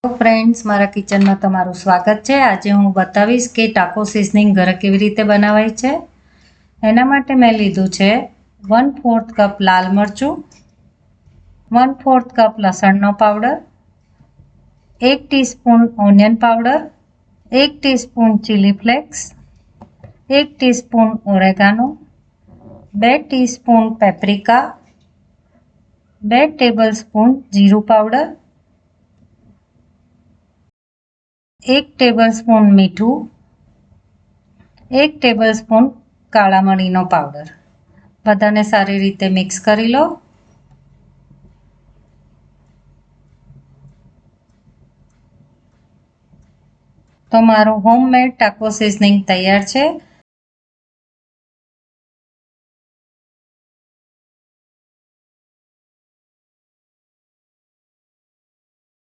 Friends, મારા કિચનમાં તમારું સ્વાગત છે। આજે હું બતાવીશ કે ટાકો સિઝનિંગ ઘરે કેવી રીતે બનાવાય છે। એના માટે મેં લીધું છે 1/4 કપ લાલ મરચું, 1/4 કપ લસણનો powder, 1 teaspoon onion powder, 1 teaspoon chilli flakes, 1 teaspoon oregano, 2 teaspoon paprika, 2 tablespoon જીરું પાવડર, 1 ટેબલસ્પૂન મીઠું, 1 ટેબલસ્પૂન કાળા મરીનો પાવડર। બધાને સારી રીતે મિક્સ કરી લો। તો મારું હોમમેડ ટાકો સિઝનિંગ તૈયાર છે।